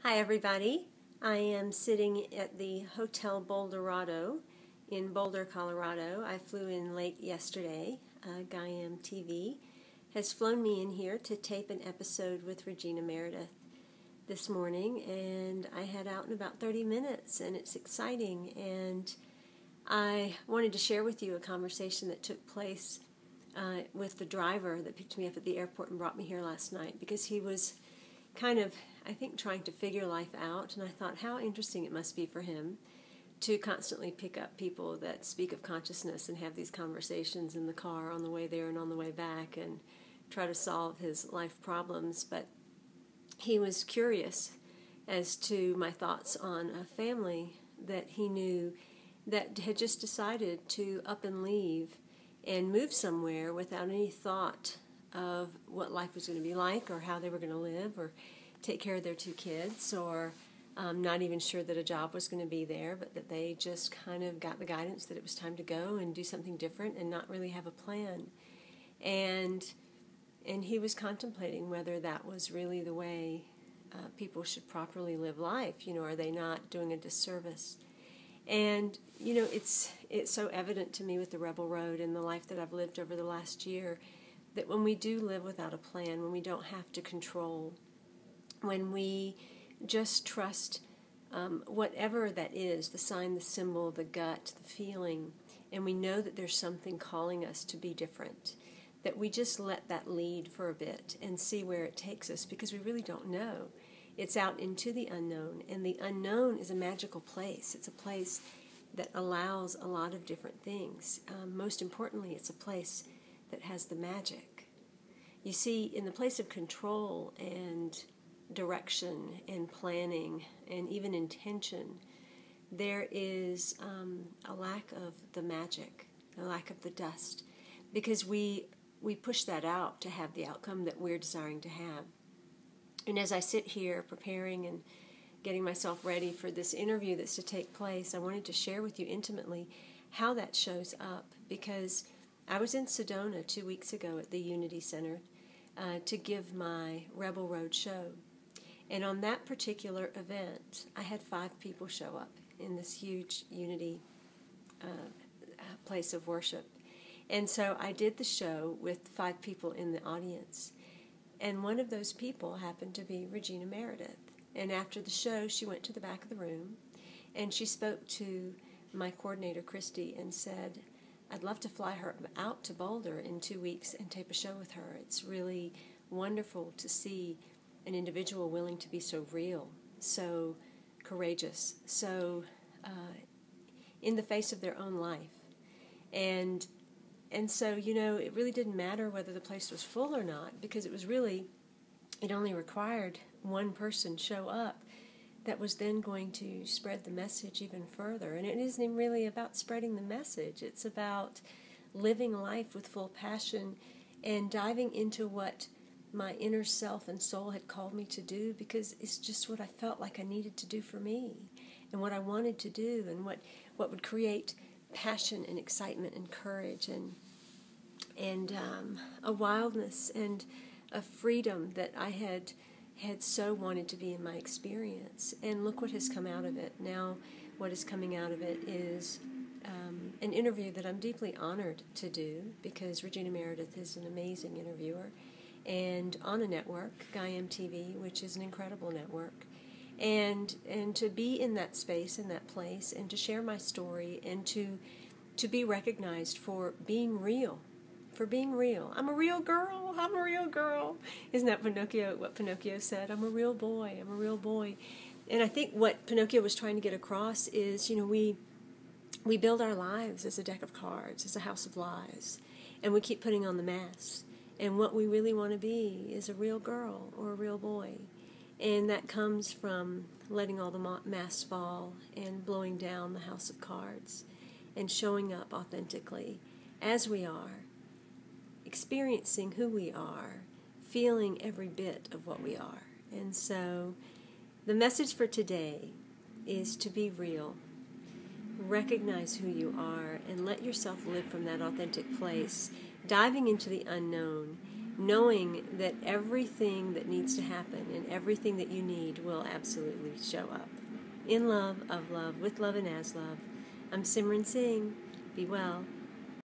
Hi everybody. I am sitting at the Hotel Boulderado in Boulder, Colorado. I flew in late yesterday. GAIM TV has flown me in here to tape an episode with Regina Meredith this morning, and I head out in about 30 minutes, and it's exciting. And I wanted to share with you a conversation that took place with the driver that picked me up at the airport and brought me here last night, because he was kind of, I think, trying to figure life out, and I thought how interesting it must be for him to constantly pick up people that speak of consciousness and have these conversations in the car on the way there and on the way back and try to solve his life problems. But he was curious as to my thoughts on a family that he knew that had just decided to up and leave and move somewhere without any thought of what life was going to be like or how they were going to live or take care of their two kids, or not even sure that a job was going to be there, but that they just kind of got the guidance that it was time to go and do something different and not really have a plan. And he was contemplating whether that was really the way people should properly live life. Are they not doing a disservice? And, it's so evident to me with the Rebel Road and the life that I've lived over the last year that when we do live without a plan, when we don't have to control, when we just trust whatever that is, the sign, the symbol, the gut, the feeling, and we know that there's something calling us to be different, that we just let that lead for a bit and see where it takes us, because we really don't know. It's out into the unknown, and the unknown is a magical place. It's a place that allows a lot of different things. Most importantly, it's a place that has the magic. You see, in the place of control and direction and planning and even intention, there is a lack of the magic, a lack of the dust, because we push that out to have the outcome that we're desiring to have. And as I sit here preparing and getting myself ready for this interview that's to take place, I wanted to share with you intimately how that shows up, because I was in Sedona 2 weeks ago at the Unity Center to give my Rebel Road show. And on that particular event, I had 5 people show up in this huge Unity place of worship. And so I did the show with 5 people in the audience. And one of those people happened to be Regina Meredith. And after the show, she went to the back of the room, and she spoke to my coordinator, Christy, and said, I'd love to fly her out to Boulder in 2 weeks and tape a show with her. It's really wonderful to see an individual willing to be so real, so courageous, so in the face of their own life. And so, it really didn't matter whether the place was full or not, because it only required one person show up that was then going to spread the message even further. And it isn't even really about spreading the message. It's about living life with full passion and diving into what my inner self and soul had called me to do, because it's just what I felt like I needed to do for me and what I wanted to do, and what would create passion and excitement and courage and a wildness and a freedom that I had so wanted to be in my experience. And look what has come out of it. Now what is coming out of it is an interview that I'm deeply honored to do, because Regina Meredith is an amazing interviewer, and on a network, GAIM TV, which is an incredible network. And to be in that space, in that place, and to share my story, and to be recognized for being real. For being real. I'm a real girl. I'm a real girl. Isn't that what Pinocchio said? I'm a real boy. I'm a real boy. And I think what Pinocchio was trying to get across is, we build our lives as a deck of cards, as a house of lies, and we keep putting on the masks. And what we really want to be is a real girl or a real boy. And that comes from letting all the masks fall and blowing down the house of cards and showing up authentically as we are, experiencing who we are, feeling every bit of what we are. And so the message for today is to be real. Recognize who you are and let yourself live from that authentic place, diving into the unknown knowing that everything that needs to happen and everything that you need will absolutely show up. In love, of love, with love, and as love. I'm Simran Singh. Be well.